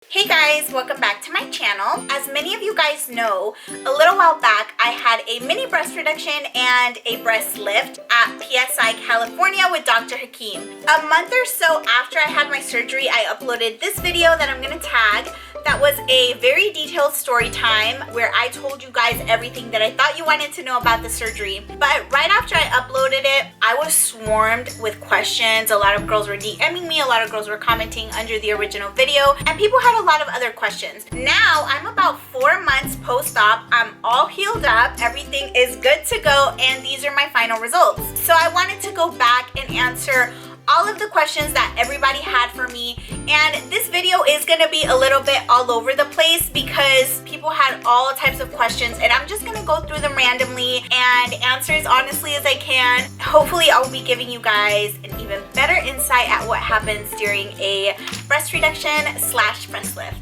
Hey guys, welcome back to my channel. As many of you guys know, a little while back I had a mini breast reduction and a breast lift at PSI California with Dr. Hakeem. A month or so after I had my surgery, I uploaded this video that I'm gonna tag. That was a very detailed story time where I told you guys everything that I thought you wanted to know about the surgery. But right after I uploaded it, I was swarmed with questions. A lot of girls were DMing me, a lot of girls were commenting under the original video, and people had a lot of other questions. Now, I'm about 4 months post-op. I'm all healed up. Everything is good to go, and these are my final results. So I wanted to go back and answer all of the questions that everybody had for me, and this video is gonna be a little bit all over the place because people had all types of questions, and I'm just gonna go through them randomly and answer as honestly as I can. Hopefully I'll be giving you guys an even better insight at what happens during a breast reduction slash breast lift.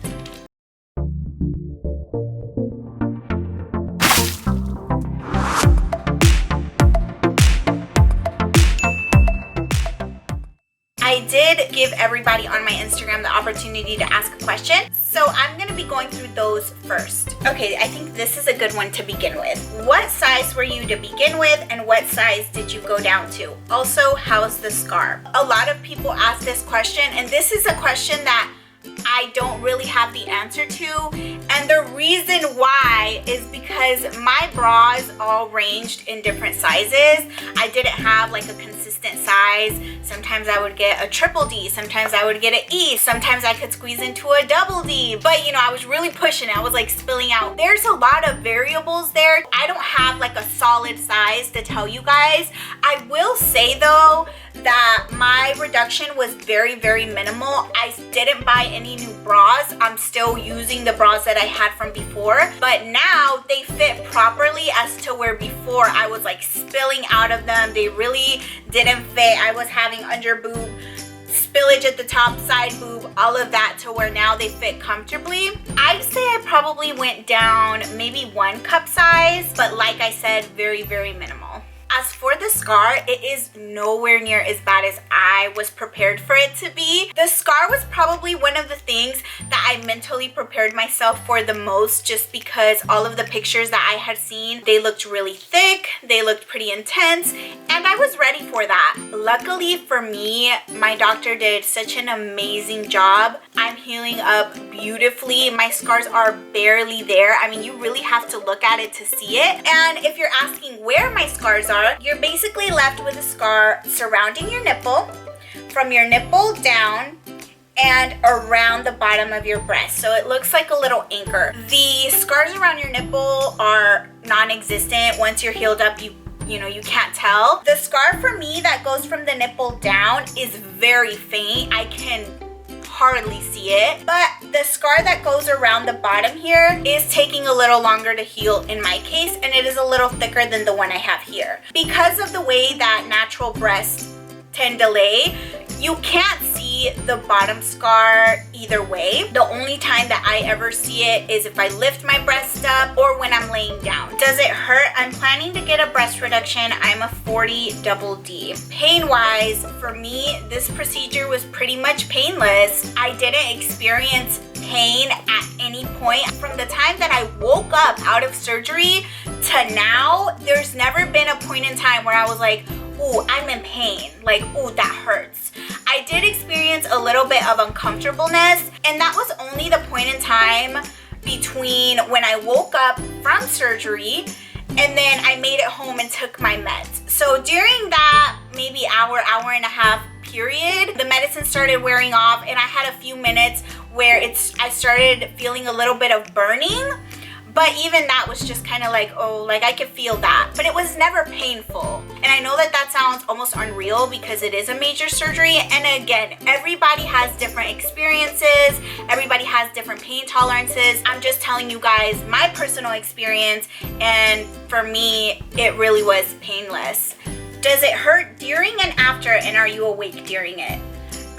I did give everybody on my Instagram the opportunity to ask a question, so I'm going to be going through those first. Okay, I think this is a good one to begin with. What size were you to begin with, and what size did you go down to? Also, how's the scar? A lot of people ask this question, and this is a question that I don't really have the answer to, and the reason why is because my bras all ranged in different sizes. I didn't have like a consistent size. Sometimes I would get a triple D, sometimes I would get an E, sometimes I could squeeze into a double D, but you know, I was really pushing it. I was like spilling out. There's a lot of variables there. I don't have like a solid size to tell you guys. I will say though that my reduction was very minimal. I didn't buy any new bras. I'm still using the bras that I had from before, but now they fit properly as to where before I was like spilling out of them. They really didn't fit. I was having under boob spillage at the top, side boob, all of that, to where now they fit comfortably. I'd say I probably went down maybe 1 cup size, but like I said, very minimal. As for the scar, it is nowhere near as bad as I was prepared for it to be. The scar was probably one of the things that I mentally prepared myself for the most, just because all of the pictures that I had seen, they looked really thick, they looked pretty intense, and I was ready for that. Luckily for me, my doctor did such an amazing job. I'm healing up beautifully. My scars are barely there. I mean, you really have to look at it to see it. And if you're asking where my scars are, you're basically left with a scar surrounding your nipple, from your nipple down and around the bottom of your breast. So it looks like a little anchor. The scars around your nipple are non-existent. Once you're healed up, you can't tell. The scar for me that goes from the nipple down is very faint. I can hardly see it, but the scar that goes around the bottom here is taking a little longer to heal in my case, and it is a little thicker than the one I have here. Because of the way that natural breasts tend to lay, you can't see the bottom scar either way. The only time that I ever see it is if I lift my breast up or when I'm laying down. Does it hurt? I'm planning to get a breast reduction. I'm a 40 double D. Pain-wise, for me, this procedure was pretty much painless. I didn't experience pain at any point. From the time that I woke up out of surgery to now, there's never been a point in time where I was like, ooh, I'm in pain, like, ooh, that hurts. I did experience a little bit of uncomfortableness, and that was only the point in time between when I woke up from surgery and then I made it home and took my meds. So during that maybe hour and a half period, the medicine started wearing off, and I had a few minutes where I started feeling a little bit of burning. But even that was just kind of like, oh, like I could feel that, but it was never painful. And I know that that sounds almost unreal because it is a major surgery. And again, everybody has different experiences. Everybody has different pain tolerances. I'm just telling you guys my personal experience. And for me, it really was painless. Does it hurt during and after, and are you awake during it?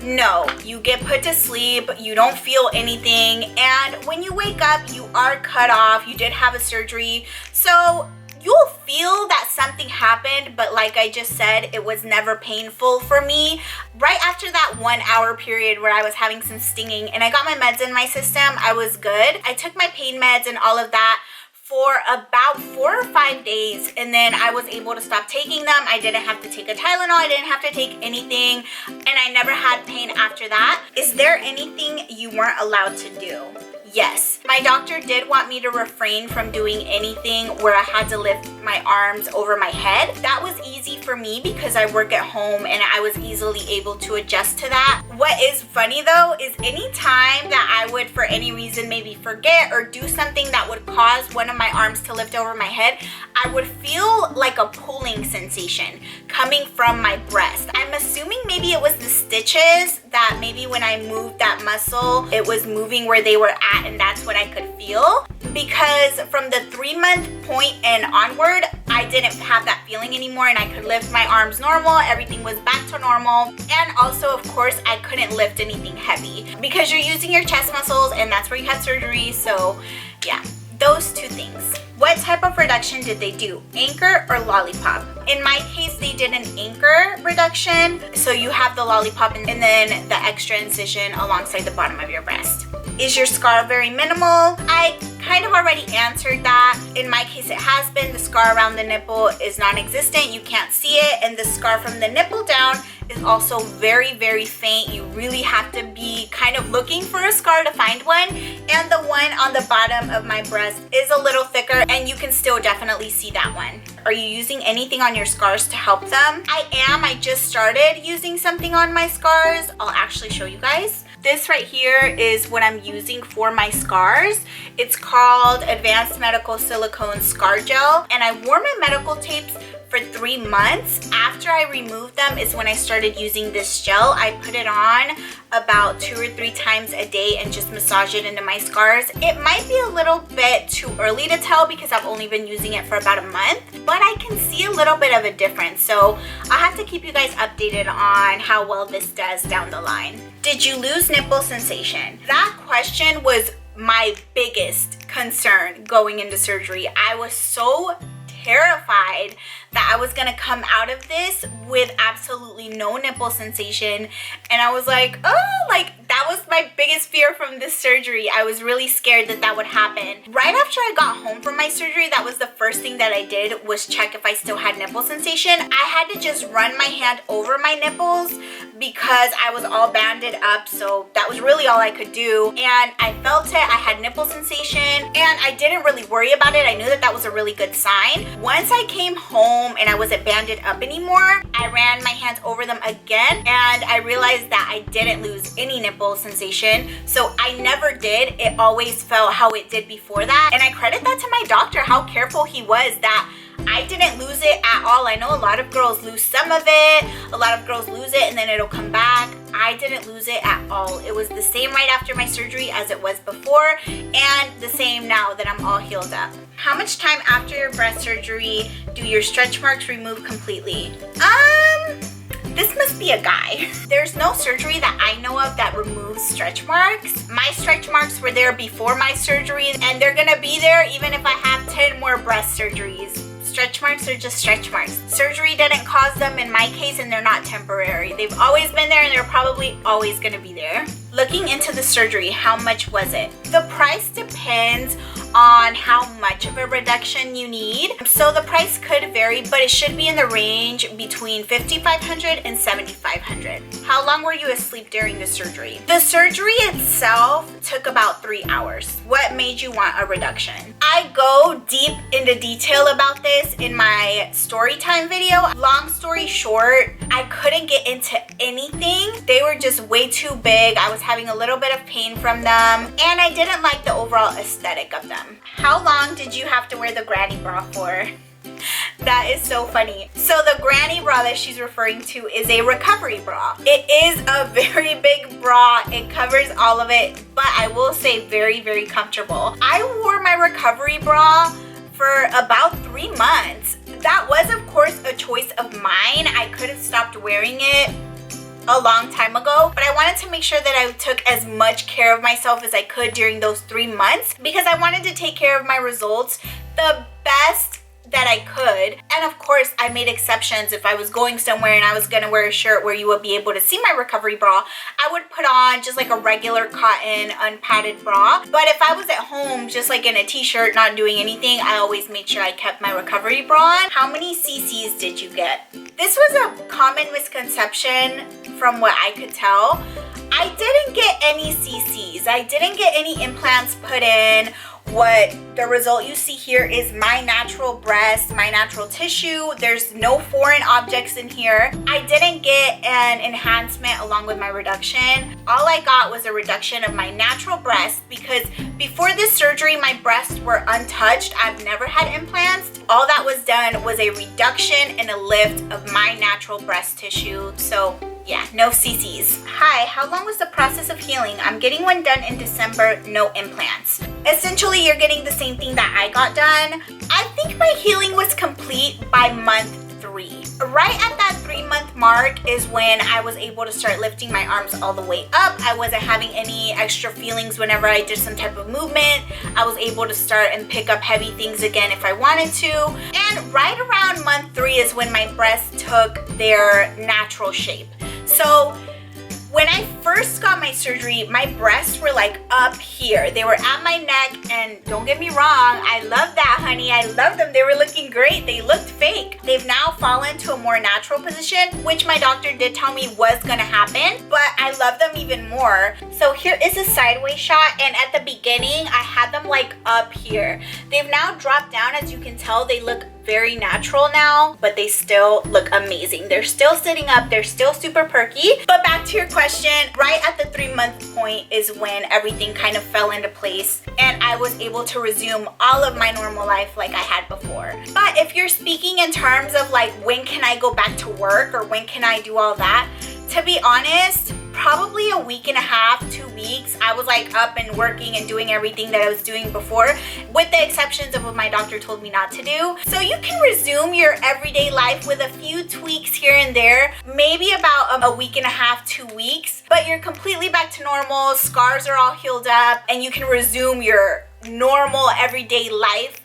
No, you get put to sleep, you don't feel anything, and when you wake up, you are cut off. You did have a surgery, so you'll feel that something happened, but like I just said, it was never painful for me. Right after that 1 hour period where I was having some stinging and I got my meds in my system, I was good. I took my pain meds and all of that for about 4 or 5 days, and then I was able to stop taking them. I didn't have to take a Tylenol, I didn't have to take anything, and I never had pain after that. Is there anything you weren't allowed to do? Yes, my doctor did want me to refrain from doing anything where I had to lift my arms over my head. That was easy for me because I work at home and I was easily able to adjust to that. What is funny though is any time that I would for any reason maybe forget or do something that would cause one of my arms to lift over my head, I would feel like a pulling sensation coming from my breast. I'm assuming maybe it was the stitches that maybe when I moved that muscle, it was moving where they were at, and that's what I could feel. Because from the 3-month point and onward, I didn't have that feeling anymore and I could lift my arms normal. Everything was back to normal. And also, of course, I couldn't lift anything heavy because you're using your chest muscles and that's where you had surgery. So yeah, those two things. What type of reduction did they do? Anchor or lollipop? In my case, they did an anchor reduction. So you have the lollipop and then the extra incision alongside the bottom of your breast. Is your scar very minimal? I kind of already answered that. In my case, it has been. The scar around the nipple is non-existent. You can't see it. And the scar from the nipple down is also very, very faint. You really have to be kind of looking for a scar to find one. And the one on the bottom of my breast is a little thicker and you can still definitely see that one. Are you using anything on your scars to help them? I am. I just started using something on my scars. I'll actually show you guys. This right here is what I'm using for my scars. It's called Advanced Medical Silicone Scar Gel, and I wore my medical tapes for 3 months. After I removed them is when I started using this gel. I put it on about 2 or 3 times a day and just massage it into my scars. It might be a little bit too early to tell because I've only been using it for about a month, but I can see a little bit of a difference. So I'll have to keep you guys updated on how well this does down the line. Did you lose nipple sensation? That question was my biggest concern going into surgery. I was so terrified that I was gonna come out of this with absolutely no nipple sensation, and I was like, oh, like that was my biggest fear from this surgery. I was really scared that that would happen. Right after I got home from my surgery, that was the first thing that I did, was check if I still had nipple sensation. I had to just run my hand over my nipples because I was all banded up, so that was really all I could do. And I felt it, I had nipple sensation, and I didn't really worry about it. I knew that that was a really good sign. Once I came home and I wasn't banded up anymore, I ran my hands over them again, and I realized that I didn't lose any nipple sensation. So I never did. It always felt how it did before that. And I credit that to my doctor, how careful he was that I didn't lose it at all. I know a lot of girls lose some of it. A lot of girls lose it and then it'll come back. I didn't lose it at all. It was the same right after my surgery as it was before, and the same now that I'm all healed up. How much time after your breast surgery do your stretch marks remove completely? This must be a guy. There's no surgery that I know of that removes stretch marks. My stretch marks were there before my surgery, and they're gonna be there even if I have 10 more breast surgeries. Stretch marks are just stretch marks. Surgery didn't cause them in my case, and they're not temporary. They've always been there and they're probably always gonna be there. Looking into the surgery, how much was it? The price depends on how much of a reduction you need. So the price could vary, but it should be in the range between $5,500 and $7,500. How long were you asleep during the surgery? The surgery itself took about 3 hours. What made you want a reduction? I go deep into detail about this in my story time video. Long story short, I couldn't get into anything. They were just way too big. I was having a little bit of pain from them, and I didn't like the overall aesthetic of them. How long did you have to wear the granny bra for? That is so funny. So the granny bra that she's referring to is a recovery bra. It is a very big bra. It covers all of it, but I will say very, very comfortable. I wore my recovery bra for about 3 months. That was, of course, a choice of mine. I could have stopped wearing it a long time ago, but I wanted to make sure that I took as much care of myself as I could during those 3 months because I wanted to take care of my results the best that I could. And of course, I made exceptions. If I was going somewhere and I was gonna wear a shirt where you would be able to see my recovery bra, I would put on just like a regular cotton unpadded bra. But if I was at home just like in a t-shirt not doing anything, I always made sure I kept my recovery bra on. How many cc's did you get? This was a common misconception from what I could tell. I didn't get any cc's. I didn't get any implants put in. What the result you see here is my natural breast, my natural tissue. There's no foreign objects in here. I didn't get an enhancement along with my reduction. All I got was a reduction of my natural breast, because before this surgery, my breasts were untouched. I've never had implants. All that was done was a reduction and a lift of my natural breast tissue. So yeah, no cc's. Hi, how long was the process of healing? I'm getting one done in December, no implants. Essentially, you're getting the same thing that I got done. I think my healing was complete by month 3. Right at that 3-month mark is when I was able to start lifting my arms all the way up. I wasn't having any extra feelings whenever I did some type of movement. I was able to start and pick up heavy things again if I wanted to. And right around month 3 is when my breasts took their natural shape. So when I first got my surgery, my breasts were like up here. They were at my neck, and don't get me wrong, I love that, honey. I love them. They were looking great. They looked fake. They've now fallen to a more natural position, which my doctor did tell me was gonna happen, but I love them even more. So here is a sideways shot, and at the beginning, I had them like up here. They've now dropped down. As you can tell, they look very natural now, but they still look amazing. They're still sitting up. They're still super perky. But back to your question, right at the 3-month point is when everything kind of fell into place and I was able to resume all of my normal life like I had before. But if you're speaking in terms of like, when can I go back to work or when can I do all that, to be honest, probably a week and a half, 2 weeks, I was like up and working and doing everything that I was doing before, with the exceptions of what my doctor told me not to do. So you can resume your everyday life with a few tweaks here and there, maybe about a week and a half, 2 weeks, but you're completely back to normal, scars are all healed up, and you can resume your normal everyday life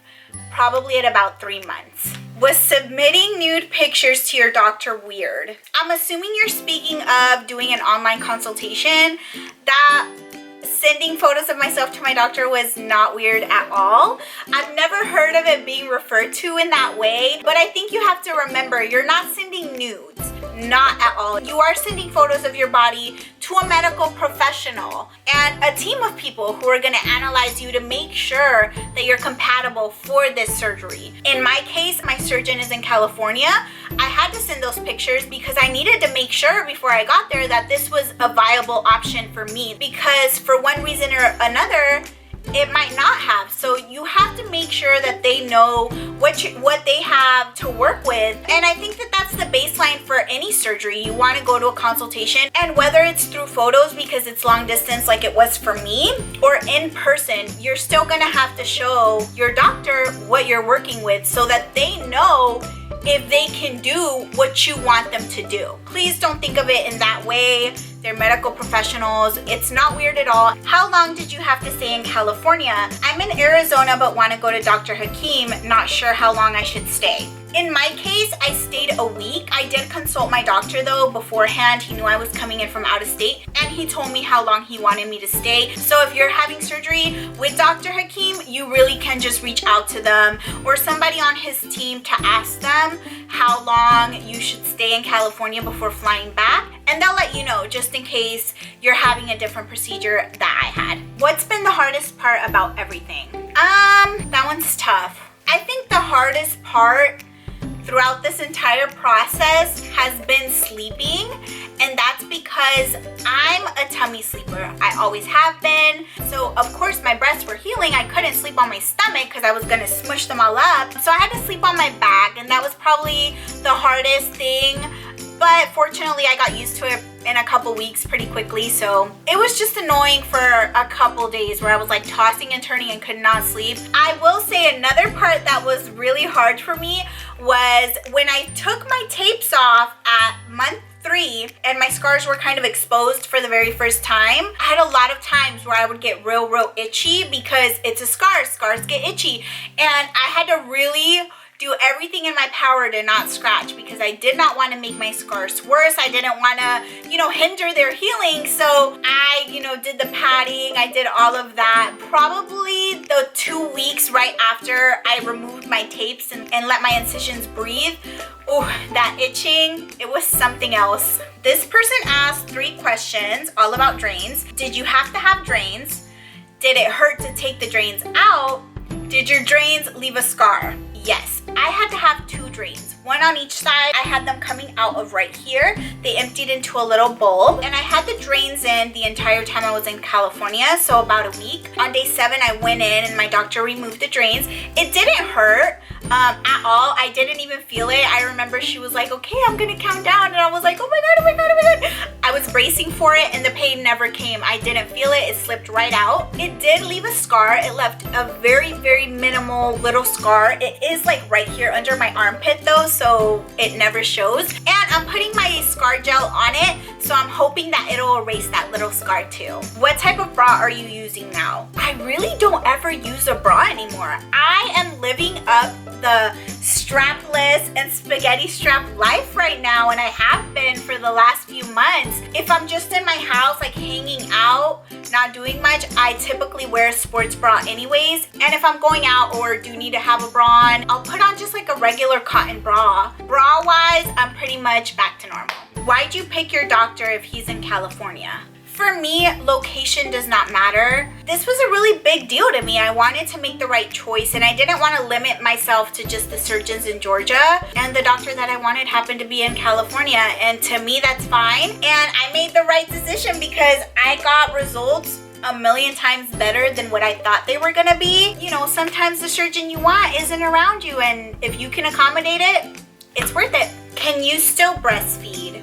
probably at about 3 months. Was submitting nude pictures to your doctor weird? I'm assuming you're speaking of doing an online consultation. That sending photos of myself to my doctor was not weird at all. I've never heard of it being referred to in that way, but I think you have to remember, you're not sending nudes. Not at all. You are sending photos of your body to a medical professional and a team of people who are going to analyze you to make sure that you're compatible for this surgery. In my case, my surgeon is in California. I had to send those pictures because I needed to make sure before I got there that this was a viable option for me, because for one reason or another, it might not have. So you have to make sure that they know what they have to work with. And I think that that's the baseline for any surgery. You want to go to a consultation, and whether it's through photos because it's long distance like it was for me, or in person, you're still going to have to show your doctor what you're working with so that they know if they can do what you want them to do. Please don't think of it in that way. They're medical professionals. It's not weird at all. How long did you have to stay in California? I'm in Arizona but want to go to Dr. Hakeem. Not sure how long I should stay. In my case, I stayed a week. I did consult my doctor though beforehand. He knew I was coming in from out of state, and he told me how long he wanted me to stay. So if you're having surgery with Dr. Hakeem, you really can just reach out to them or somebody on his team to ask them how long you should stay in California before flying back, and they'll let you know just in case you're having a different procedure that I had. What's been the hardest part about everything? That one's tough. I think the hardest part throughout this entire process has been sleeping, and that's because I'm a tummy sleeper. I always have been. So of course my breasts were healing. I couldn't sleep on my stomach because I was gonna smush them all up. So I had to sleep on my back, and that was probably the hardest thing. But fortunately I got used to it in a couple weeks pretty quickly. So it was just annoying for a couple days where I was like tossing and turning and could not sleep. I will say another part that was really hard for me was when I took my tapes off at month 3 and my scars were kind of exposed for the very first time. I had a lot of times where I would get real itchy because it's a scar. Scars get itchy. And I had to really do everything in my power to not scratch because I did not want to make my scars worse. I didn't want to, hinder their healing. So I, did the padding. I did all of that. Probably the 2 weeks right after I removed my tapes and let my incisions breathe. Oh, that itching, it was something else. This person asked 3 questions all about drains. Did you have to have drains? Did it hurt to take the drains out? Did your drains leave a scar? Yes, I had to have 2 drains, 1 on each side. I had them coming out of right here. They emptied into a little bulb, and I had the drains in the entire time I was in California, so about a week. On day 7, I went in and my doctor removed the drains. It didn't hurt at all. I didn't even feel it. I remember she was like, okay, I'm gonna count down, and I was like, oh my god, oh my god, oh my god. I was bracing for it and the pain never came. I didn't feel it. It slipped right out. It did leave a scar. It left a very, very minimal little scar. It is like right here under my armpit though, so it never shows. And I'm putting my scar gel on it, so I'm hoping that it'll erase that little scar too. What type of bra are you using now? I really don't ever use a bra anymore. I am living up the strapless and spaghetti strap life right now, and I have been for the last few months. If I'm just in my house like hanging out, not doing much, I typically wear a sports bra anyways. And if I'm going out or do need to have a bra on, I'll put on just like a regular cotton bra. Bra wise, I'm pretty much back to normal. Why'd you pick your doctor if he's in California? For me, location does not matter. This was a really big deal to me. I wanted to make the right choice, and I didn't want to limit myself to just the surgeons in Georgia. And the doctor that I wanted happened to be in California, and to me, that's fine. And I made the right decision because I got results a million times better than what I thought they were gonna be. Sometimes the surgeon you want isn't around you, and if you can accommodate it, it's worth it. Can you still breastfeed?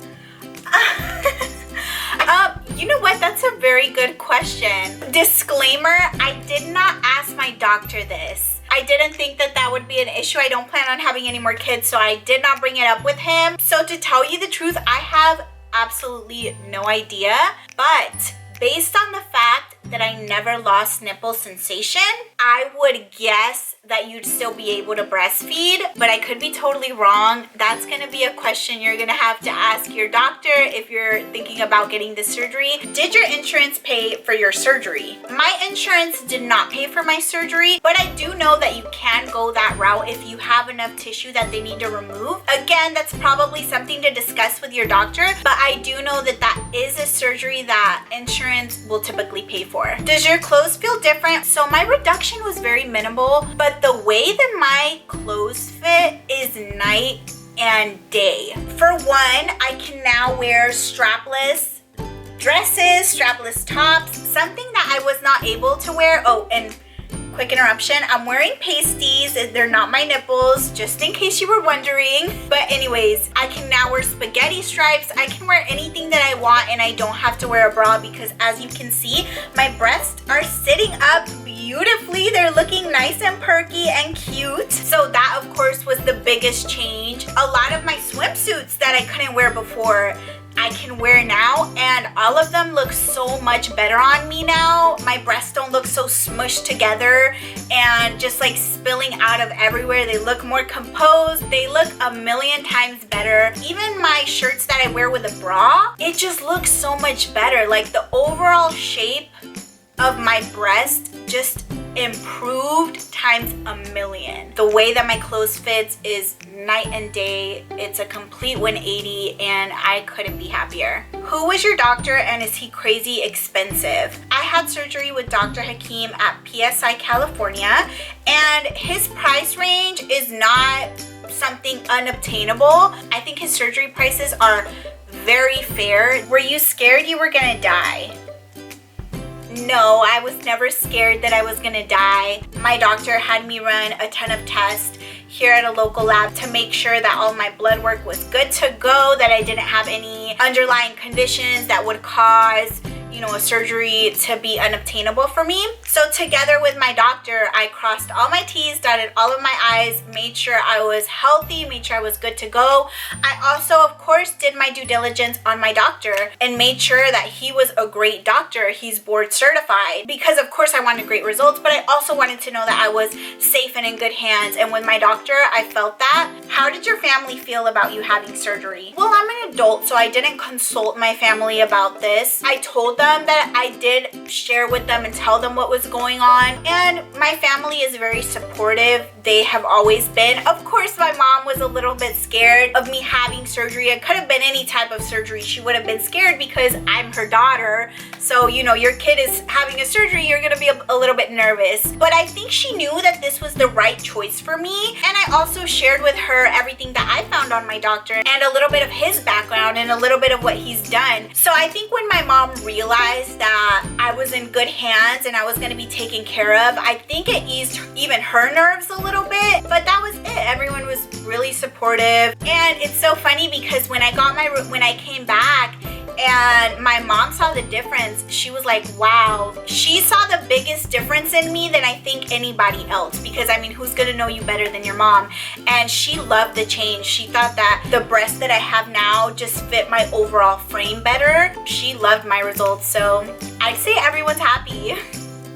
You know what? That's a very good question. Disclaimer, I did not ask my doctor this. I didn't think that that would be an issue. I don't plan on having any more kids, so I did not bring it up with him. So to tell you the truth, I have absolutely no idea. But based on the fact that I never lost nipple sensation, I would guess that you'd still be able to breastfeed, but I could be totally wrong. That's gonna be a question you're gonna have to ask your doctor if you're thinking about getting the surgery. Did your insurance pay for your surgery? My insurance did not pay for my surgery, but I do know that you can go that route if you have enough tissue that they need to remove. Again, that's probably something to discuss with your doctor, but I do know that that is a surgery that insurance will typically pay for. Does your clothes feel different? So my reduction was very minimal, but the way that my clothes fit is night and day. For one, I can now wear strapless dresses, strapless tops, something that I was not able to wear. Oh, and quick interruption, I'm wearing pasties. They're not my nipples, just in case you were wondering. But anyways, I can now wear spaghetti stripes. I can wear anything that I want, and I don't have to wear a bra because, as you can see, my breasts are sitting up beautifully. They're looking nice and perky and cute. So that, of course, was the biggest change. A lot of my swimsuits that I couldn't wear before, I can wear now, and all of them look so much better on me now. My breasts don't look so smushed together and just like spilling out of everywhere. They look more composed. They look a million times better. Even my shirts that I wear with a bra, it just looks so much better. Like the overall shape of my breast just improved times a million. The way that my clothes fits is night and day. It's a complete 180, and I couldn't be happier. Who was your doctor, and is he crazy expensive? I had surgery with Dr. Hakeem at PSI California, and his price range is not something unobtainable. I think his surgery prices are very fair. Were you scared you were gonna die? No, I was never scared that I was gonna die. My doctor had me run a ton of tests here at a local lab to make sure that all my blood work was good to go, that I didn't have any underlying conditions that would cause, you know, a surgery to be unobtainable for me. So together with my doctor, I crossed all my T's, dotted all of my I's, made sure I was healthy, made sure I was good to go. I also, of course, did my due diligence on my doctor and made sure that he was a great doctor. He's board certified because, of course, I wanted great results, but I also wanted to know that I was safe and in good hands. And with my doctor, I felt that. How did your family feel about you having surgery? Well, I'm an adult, so I didn't consult my family about this. I told them that I did share with them and tell them what was going on, and my family is very supportive. They have always been. Of course, my mom was a little bit scared of me having surgery. It could have been any type of surgery. She would have been scared because I'm her daughter. So, you know, your kid is having a surgery, you're gonna be a little bit nervous. But I think she knew that this was the right choice for me. And I also shared with her everything that I found on my doctor and a little bit of his background and a little bit of what he's done. So I think when my mom realized that I was in good hands and I was gonna be taken care of, I think it eased even her nerves a little bit. But that was it. Everyone was really supportive. And it's so funny because when I came back, and my mom saw the difference, she was like, wow. She saw the biggest difference in me than I think anybody else, because I mean, who's gonna know you better than your mom? And she loved the change. She thought that the breast that I have now just fit my overall frame better. She loved my results, so I'd say everyone's happy.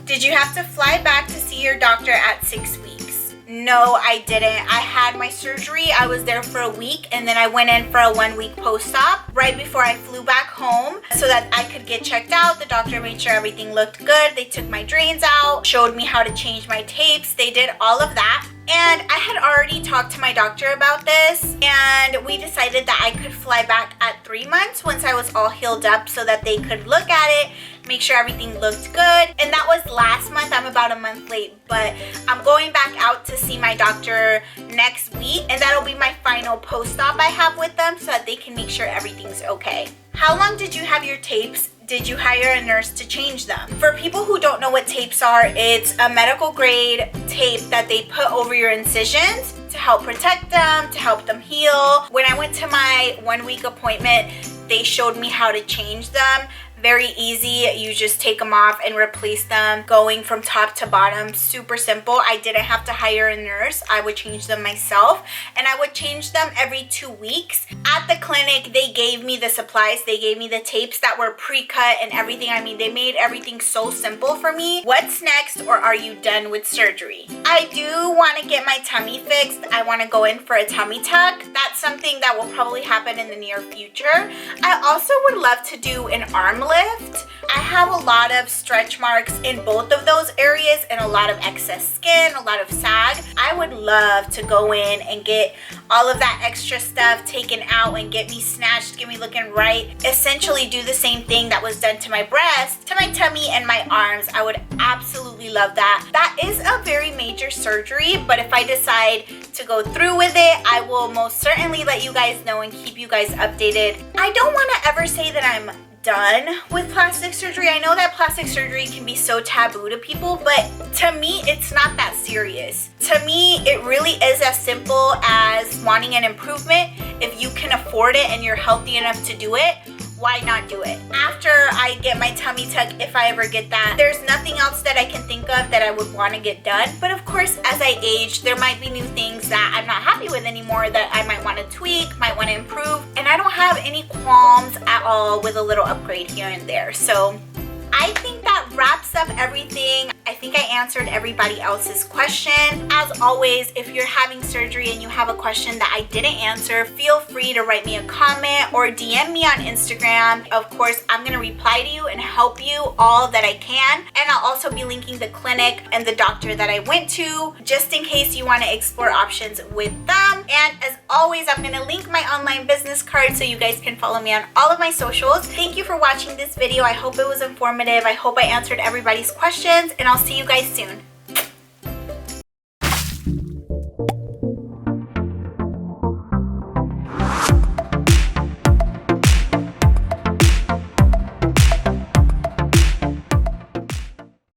Did you have to fly back to see your doctor at 6 weeks? No, I didn't. I had my surgery. I was there for a week, and then I went in for a 1-week post-op right before I flew back home so that I could get checked out. The doctor made sure everything looked good. They took my drains out, showed me how to change my tapes. They did all of that. And I had already talked to my doctor about this, and we decided that I could fly back at 3 months once I was all healed up so that they could look at it, make sure everything looked good. And that was last month. I'm about a month late, but I'm going back out to see my doctor next week, and that'll be my final post-op I have with them so that they can make sure everything's okay. How long did you have your tapes? Did you hire a nurse to change them? For people who don't know what tapes are, it's a medical grade tape that they put over your incisions to help protect them, to help them heal. When I went to my 1-week appointment, they showed me how to change them. Very easy. You just take them off and replace them going from top to bottom. Super simple. I didn't have to hire a nurse. I would change them myself, and I would change them every 2 weeks. At the clinic, they gave me the supplies. They gave me the tapes that were pre-cut and everything. I mean, they made everything so simple for me. What's next, or are you done with surgery? I do want to get my tummy fixed. I want to go in for a tummy tuck. That's something that will probably happen in the near future. I also would love to do an arm lift. I have a lot of stretch marks in both of those areas and a lot of excess skin, a lot of sag. I would love to go in and get all of that extra stuff taken out and get me snatched, get me looking right. Essentially do the same thing that was done to my breast, to my tummy, and my arms. I would absolutely love that. That is a very major surgery, but if I decide to go through with it, I will most certainly let you guys know and keep you guys updated. I don't want to ever say that I'm done with plastic surgery. I know that plastic surgery can be so taboo to people, but to me, it's not that serious. To me, it really is as simple as wanting an improvement. If you can afford it and you're healthy enough to do it, why not do it? After I get my tummy tuck, if I ever get that, there's nothing else that I can think of that I would want to get done. But of course, as I age, there might be new things that I'm not happy with anymore that I might want to tweak, might want to improve. And I don't have any qualms at all with a little upgrade here and there. So I think that wraps up everything. I think I answered everybody else's question. As always, if you're having surgery and you have a question that I didn't answer, feel free to write me a comment or DM me on Instagram. Of course, I'm gonna reply to you and help you all that I can. And I'll also be linking the clinic and the doctor that I went to, just in case you wanna explore options with them. And as always, I'm gonna link my online business card so you guys can follow me on all of my socials. Thank you for watching this video. I hope it was informative. I hope I answered everybody's questions, and I'll see you guys soon.